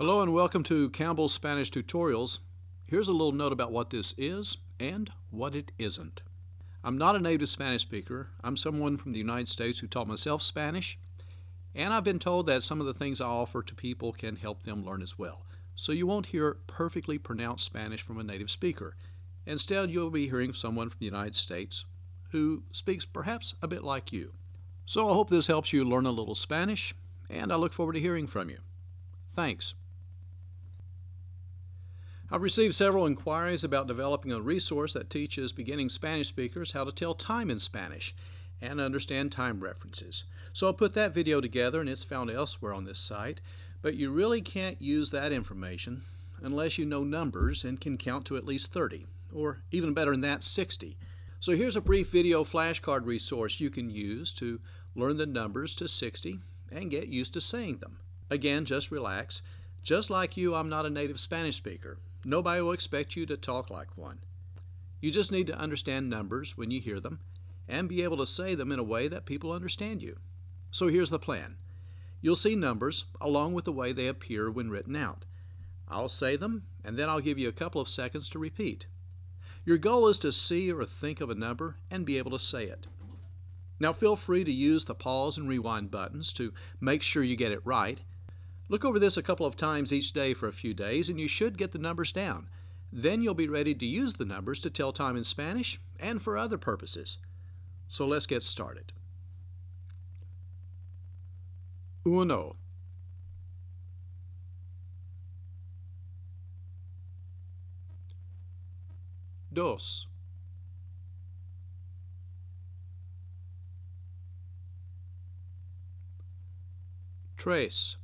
Hello and welcome to Campbell's Spanish Tutorials. Here's a little note about what this is and what it isn't. I'm not a native Spanish speaker. I'm someone from the United States who taught myself Spanish, and I've been told that some of the things I offer to people can help them learn as well. So you won't hear perfectly pronounced Spanish from a native speaker. Instead, you'll be hearing someone from the United States who speaks perhaps a bit like you. So I hope this helps you learn a little Spanish, and I look forward to hearing from you. Thanks. I've received several inquiries about developing a resource that teaches beginning Spanish speakers how to tell time in Spanish and understand time references. So I put that video together and it's found elsewhere on this site, but you really can't use that information unless you know numbers and can count to at least 30, or even better than that, 60. So here's a brief video flashcard resource you can use to learn the numbers to 60 and get used to saying them. Again, just relax. Just like you, I'm not a native Spanish speaker. Nobody will expect you to talk like one. You just need to understand numbers when you hear them and be able to say them in a way that people understand you. So here's the plan. You'll see numbers along with the way they appear when written out. I'll say them and then I'll give you a couple of seconds to repeat. Your goal is to see or think of a number and be able to say it. Now feel free to use the pause and rewind buttons to make sure you get it right. Look over this a couple of times each day for a few days and you should get the numbers down. Then you'll be ready to use the numbers to tell time in Spanish and for other purposes. So let's get started. Uno. Dos. Tres.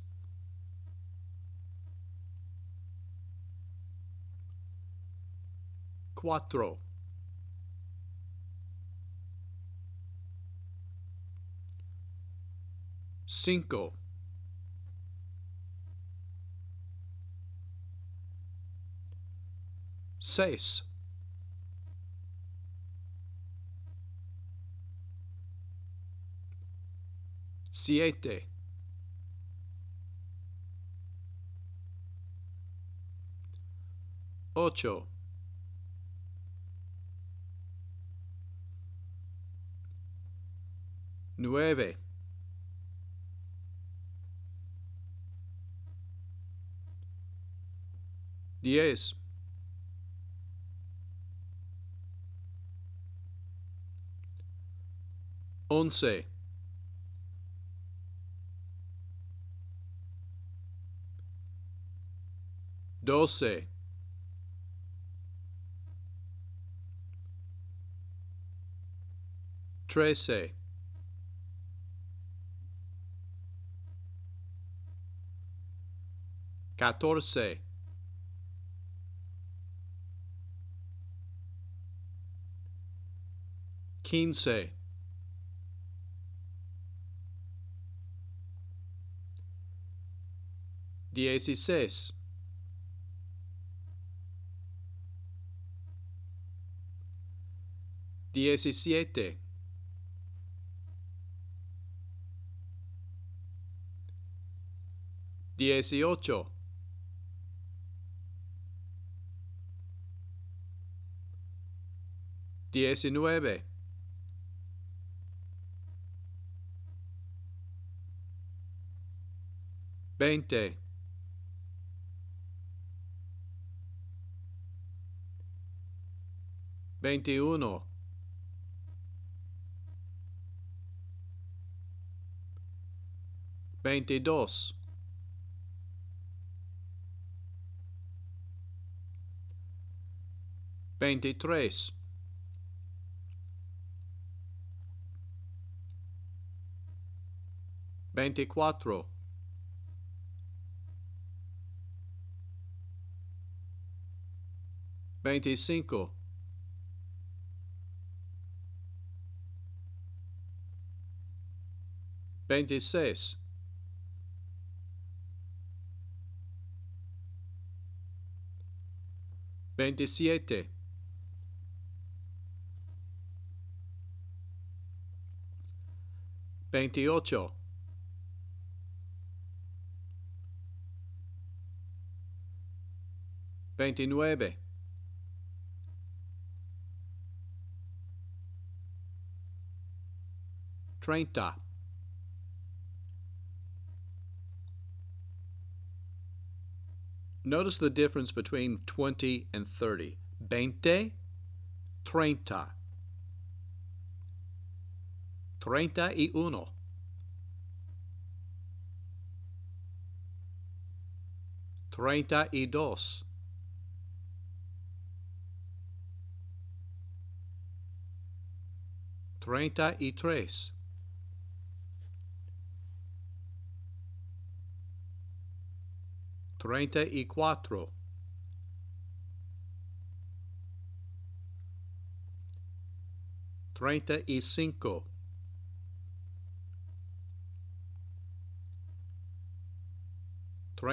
Cuatro. Cinco. Seis. Siete. Ocho. Nueve. 10. 11. 12. 13. 14. 15. 16. 17. 18. 19. 20. 21. 22. 23. 24. 25. 26. 27. 28. 29, 30. Notice the difference between 20 and 30. 20, 30. 31. 32. 33. 34. 35.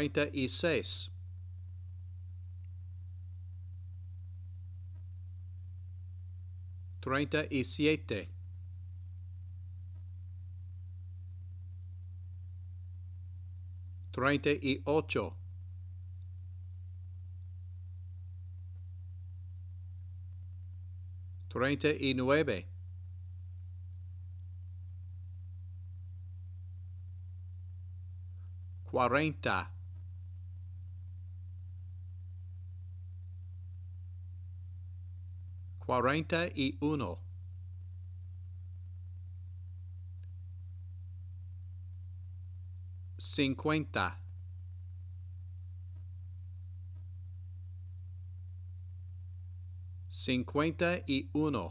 36. 37. 38. 39. 40. 41. 50. 51.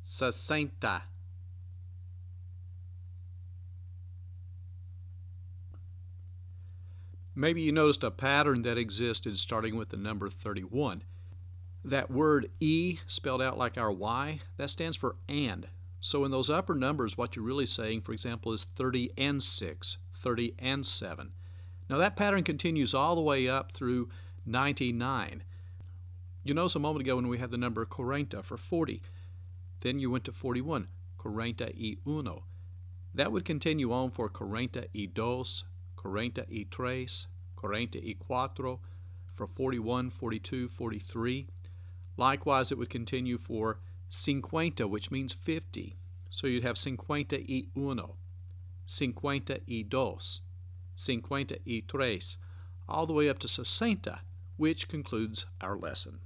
60. Maybe you noticed a pattern that existed starting with the number 31. That word E, spelled out like our Y, that stands for and. So in those upper numbers, what you're really saying, for example, is 30 and 6, 30 and 7. Now that pattern continues all the way up through 99. You notice a moment ago when we had the number 40 for 40. Then you went to 41, 41. That would continue on for 42, 43, 44, for 41, 42, 43. Likewise, it would continue for 50, which means 50. So you'd have 51, 52, 53, all the way up to 60, which concludes our lesson.